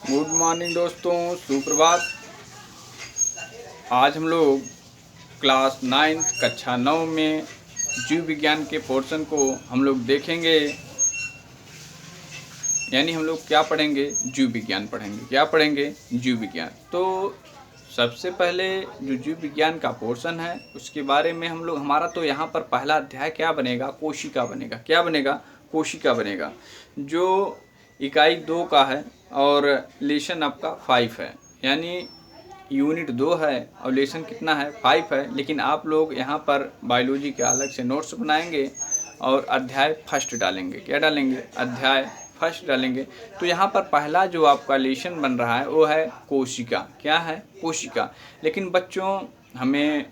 Good morning दोस्तों, सुप्रभात। आज हम लोग क्लास 9th कक्षा 9 में जीव विज्ञान के पोर्शन को हम लोग देखेंगे। यानी हम लोग क्या पढ़ेंगे? जीव विज्ञान पढ़ेंगे। क्या पढ़ेंगे? जीव विज्ञान। तो सबसे पहले जो जीव विज्ञान का पोर्शन है उसके बारे में हम लोग, हमारा तो यहाँ पर पहला अध्याय क्या बनेगा? कोशिका बनेगा। क्या बनेगा? कोशिका बनेगा, जो इकाई 2 का है और लेसन आपका 5 है। यानी यूनिट 2 है और लेसन कितना है? 5 है। लेकिन आप लोग यहाँ पर बायोलॉजी के अलग से नोट्स बनाएंगे और अध्याय फर्स्ट डालेंगे। क्या डालेंगे? अध्याय फर्स्ट डालेंगे। तो यहाँ पर पहला जो आपका लेसन बन रहा है वो है कोशिका। क्या है? कोशिका। लेकिन बच्चों, हमें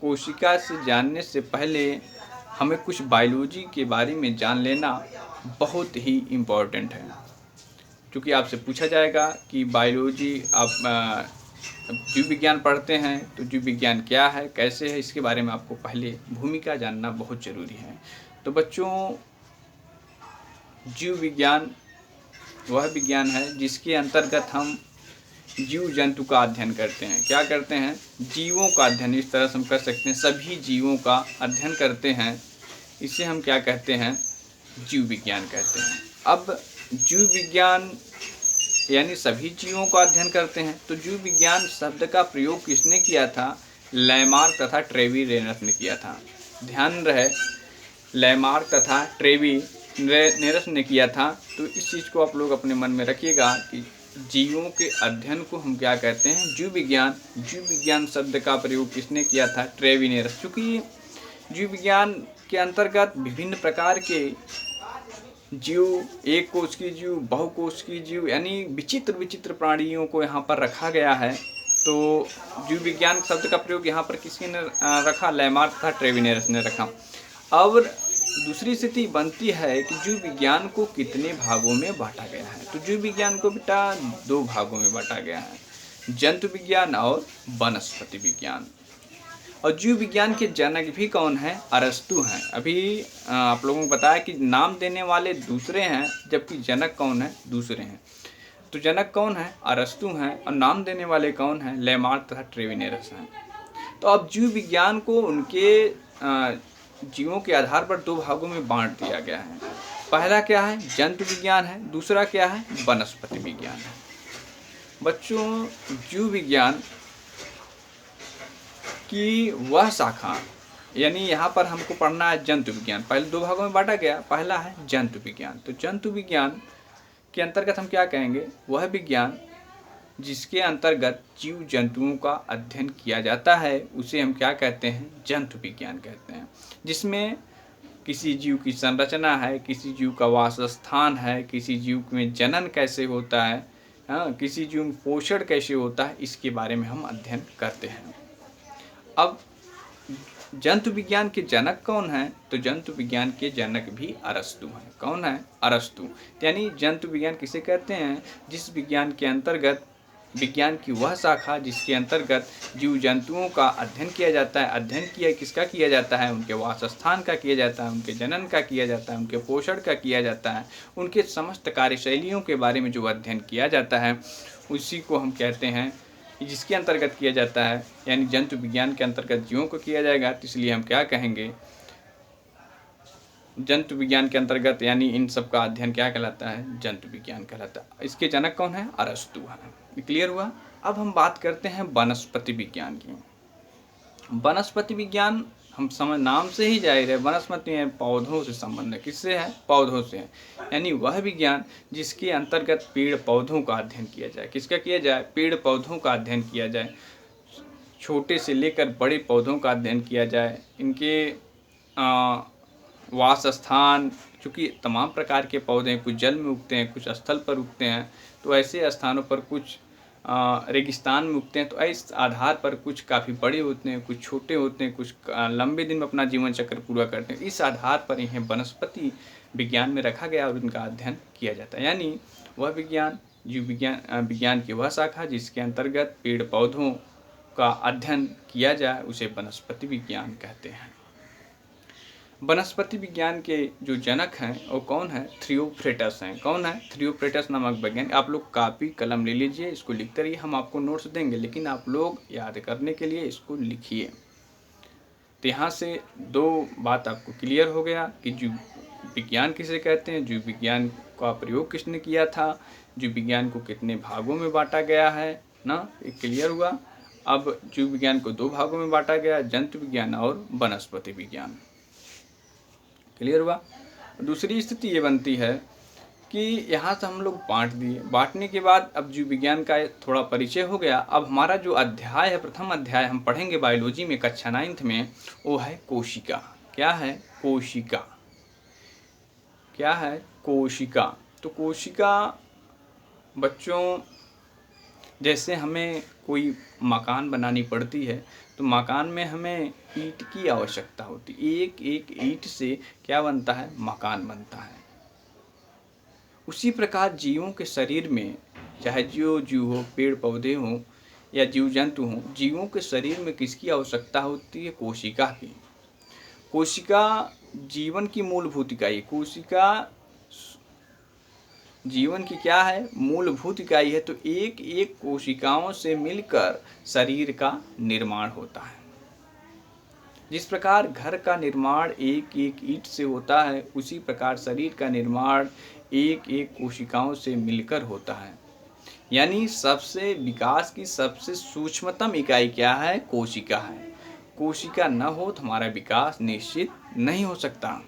कोशिका से जानने से पहले हमें कुछ बायोलॉजी के बारे में जान लेना बहुत ही इम्पोर्टेंट है। क्योंकि आपसे पूछा जाएगा कि बायोलॉजी आप जीव विज्ञान पढ़ते हैं तो जीव विज्ञान क्या है, कैसे है, इसके बारे में आपको पहले भूमिका जानना बहुत ज़रूरी है। तो बच्चों, जीव विज्ञान वह विज्ञान है जिसके अंतर्गत हम जीव जंतु का अध्ययन करते हैं। क्या करते हैं? जीवों का अध्ययन। इस तरह से हम कर सकते हैं, सभी जीवों का अध्ययन करते हैं। इसे हम क्या कहते हैं? जीव विज्ञान कहते हैं। अब जीव विज्ञान यानी सभी जीवों का अध्ययन करते हैं। तो जीव विज्ञान शब्द का प्रयोग किसने किया था? लैमार्क तथा ट्रेवीरेनस ने किया था। ध्यान रहे, लैमार्क तथा ट्रेवीरेनस ने किया था। तो इस चीज़ को आप लोग अपने मन में रखिएगा कि जीवों के अध्ययन को हम क्या कहते हैं? जीव विज्ञान। जीव विज्ञान शब्द का प्रयोग किसने किया था? ट्रेवीरेनस। क्योंकि जीव विज्ञान के अंतर्गत विभिन्न प्रकार के जीव, एक कोश की जीव, बहुकोश की जीव, यानी विचित्र विचित्र प्राणियों को यहाँ पर रखा गया है। तो जीव विज्ञान शब्द का प्रयोग यहाँ पर किसने रखा? लैमार्क तथा ट्रेवीरेनस ने रखा। अब दूसरी स्थिति बनती है कि जीव विज्ञान को कितने भागों में बांटा गया है? तो जीव विज्ञान को बेटा 2 भागों में बांटा गया है, जंतु विज्ञान और वनस्पति विज्ञान। और जीव विज्ञान के जनक भी कौन है? अरस्तु हैं। अभी आप लोगों को बताया कि नाम देने वाले दूसरे हैं, जबकि जनक कौन है? दूसरे हैं। तो जनक कौन है? अरस्तु हैं। और नाम देने वाले कौन हैं? लैमार्क तथा ट्रेवीरेनस हैं। तो अब जीव विज्ञान को उनके जीवों के आधार पर 2 भागों में बांट दिया गया है। पहला क्या है? जंतु विज्ञान है। दूसरा क्या है? वनस्पति विज्ञान है। बच्चों, जीव विज्ञान की वह शाखा, यानी यहाँ पर हमको पढ़ना है जंतु विज्ञान। पहले 2 भागों में बांटा गया। पहला है जंतु विज्ञान। तो जंतु विज्ञान के अंतर्गत हम क्या कहेंगे? वह विज्ञान जिसके अंतर्गत जीव जंतुओं का अध्ययन किया जाता है उसे हम क्या कहते हैं? जंतु विज्ञान कहते हैं। जिसमें किसी जीव की संरचना है, किसी जीव का वासस्थान है, किसी जीव में जनन कैसे होता है, किसी जीव में पोषण कैसे होता है, इसके बारे में हम अध्ययन करते हैं। अब जंतु विज्ञान के जनक कौन हैं? तो जंतु विज्ञान के जनक भी अरस्तु हैं। कौन है? अरस्तु। यानी जंतु विज्ञान किसे कहते हैं? जिस विज्ञान के अंतर्गत, विज्ञान की वह शाखा जिसके अंतर्गत जीव जंतुओं का अध्ययन किया जाता है। अध्ययन किसका किया जाता है? उनके वासस्थान का किया जाता है, उनके जनन का किया जाता है, उनके पोषण का किया जाता है, उनके समस्त कार्यशैलियों के बारे में जो अध्ययन किया जाता है उसी को हम कहते हैं, जिसके अंतर्गत किया जाता है। यानी जंतु विज्ञान के अंतर्गत जीवों को किया जाएगा, तो इसलिए हम क्या कहेंगे? जंतु विज्ञान के अंतर्गत, यानी इन सब का अध्ययन क्या कहलाता है? जंतु विज्ञान कहलाता है। इसके जनक कौन है? अरस्तु है। क्लियर हुआ? अब हम बात करते हैं वनस्पति विज्ञान की। वनस्पति विज्ञान हम समझ, नाम से ही जाहिर है, वनस्पति है, पौधों से संबंध है। किससे है? पौधों से है। यानी वह विज्ञान जिसके अंतर्गत पेड़ पौधों का अध्ययन किया जाए। किसका किया जाए? पेड़ पौधों का अध्ययन किया जाए। छोटे से लेकर बड़े पौधों का अध्ययन किया जाए। इनके वासस्थान, चूँकि तमाम प्रकार के पौधे कुछ जल में उगते हैं, कुछ स्थल पर उगते हैं, तो ऐसे स्थानों पर कुछ रेगिस्तान में उगते हैं। तो इस आधार पर कुछ काफ़ी बड़े होते हैं, कुछ छोटे होते हैं, कुछ लंबे दिन में अपना जीवन चक्र पूरा करते हैं। इस आधार पर इन्हें वनस्पति विज्ञान में रखा गया और इनका अध्ययन किया जाता है। यानी वह विज्ञान, जीव विज्ञान की वह शाखा जिसके अंतर्गत पेड़ पौधों का अध्ययन किया जाए उसे वनस्पति विज्ञान कहते हैं। वनस्पति विज्ञान के जो जनक हैं वो कौन है? थियोफ्रेटस हैं। कौन है? थियोफ्रेटस नामक वैज्ञानिक। आप लोग कापी कलम ले लीजिए, इसको लिखते रहिए, हम आपको नोट्स देंगे, लेकिन आप लोग याद करने के लिए इसको लिखिए। तो यहाँ से दो बात आपको क्लियर हो गया कि जीव विज्ञान किसे कहते हैं, जीव विज्ञान का प्रयोग किसने किया था, जीव विज्ञान को कितने भागों में बांटा गया है ना, ये क्लियर हुआ। अब जीव विज्ञान को दो भागों में बांटा गया, जंतु विज्ञान और वनस्पति विज्ञान। क्लियर हुआ। दूसरी स्थिति ये बनती है कि यहाँ से हम लोग बांट दिए, बांटने के बाद अब जीव विज्ञान का थोड़ा परिचय हो गया। अब हमारा जो अध्याय है, प्रथम अध्याय हम पढ़ेंगे बायोलॉजी में कक्षा 9th में, वो है कोशिका। क्या है? कोशिका। क्या है? कोशिका। तो कोशिका बच्चों, जैसे हमें कोई मकान बनानी पड़ती है तो मकान में हमें ईंट की आवश्यकता होती है। एक एक ईंट से क्या बनता है? मकान बनता है। उसी प्रकार जीवों के शरीर में, चाहे जीव हो, पेड़ पौधे हों या जीव जंतु हों, जीवों के शरीर में किसकी आवश्यकता होती है? कोशिका की। कोशिका जीवन की मूलभूत इकाई। कोशिका जीवन की क्या है? मूलभूत इकाई है। तो एक एक कोशिकाओं से मिलकर शरीर का निर्माण होता है। जिस प्रकार घर का निर्माण एक एक ईंट से होता है, उसी प्रकार शरीर का निर्माण एक एक कोशिकाओं से मिलकर होता है। यानी सबसे विकास की सबसे सूक्ष्मतम इकाई क्या है? कोशिका है। कोशिका न हो तो हमारा विकास निश्चित नहीं हो सकता।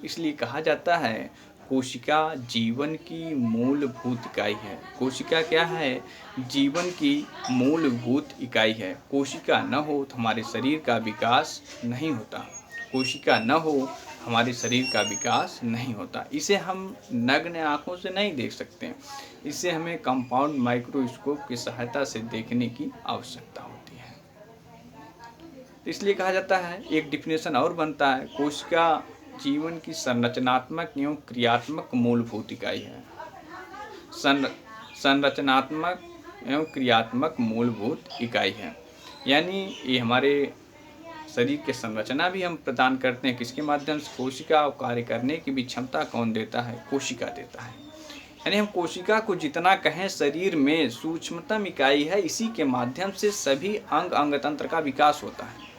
इसलिए कहा जाता है कोशिका जीवन की मूलभूत इकाई है। कोशिका क्या है? जीवन की मूलभूत इकाई है। कोशिका न हो तो हमारे शरीर का विकास नहीं होता। कोशिका न हो हमारे शरीर का विकास नहीं होता। इसे हम नग्न आँखों से नहीं देख सकते, इसे हमें कंपाउंड माइक्रोस्कोप की सहायता से देखने की आवश्यकता होती है। इसलिए कहा जाता है, एक डिफिनेशन और बनता है, कोशिका जीवन की संरचनात्मक एवं क्रियात्मक मूलभूत इकाई है। संरचनात्मक एवं क्रियात्मक मूलभूत इकाई है। यानी ये हमारे शरीर के संरचना भी हम प्रदान करते हैं किसके माध्यम से? कोशिका। कार्य करने की भी क्षमता कौन देता है? कोशिका देता है। यानी हम कोशिका को जितना कहें शरीर में सूक्ष्मतम इकाई है, इसी के माध्यम से सभी अंग तंत्र का विकास होता है।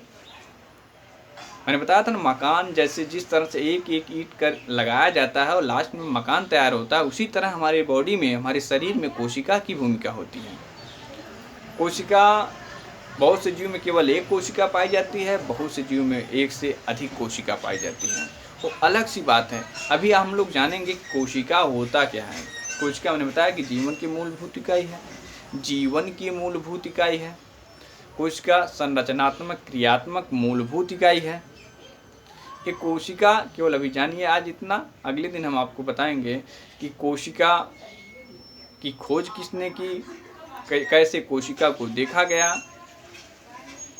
मैंने बताया था ना, मकान जैसे जिस तरह से एक एक ईंट कर लगाया जाता है और लास्ट में मकान तैयार होता है, उसी तरह हमारे बॉडी में, हमारे शरीर में कोशिका की भूमिका होती है। कोशिका, बहुत से जीव में केवल एक कोशिका पाई जाती है, बहुत से जीव में एक से अधिक कोशिका पाई जाती है। वो अलग सी बात है। अभी हम लोग जानेंगे कोशिका होता क्या है। कोशिका मैंने बताया कि जीवन की मूलभूत इकाई है। जीवन की मूलभूत इकाई है। कोशिका संरचनात्मक क्रियात्मक मूलभूत इकाई है। ये कोशिका केवल अभी जानिए आज इतना, अगले दिन हम आपको बताएंगे कि कोशिका की खोज किसने की, कैसे कोशिका को देखा गया,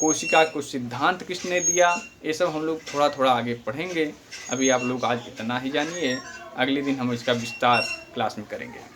कोशिका को सिद्धांत किसने दिया, ये सब हम लोग थोड़ा थोड़ा आगे पढ़ेंगे। अभी आप लोग आज इतना ही जानिए, अगले दिन हम इसका विस्तार क्लास में करेंगे।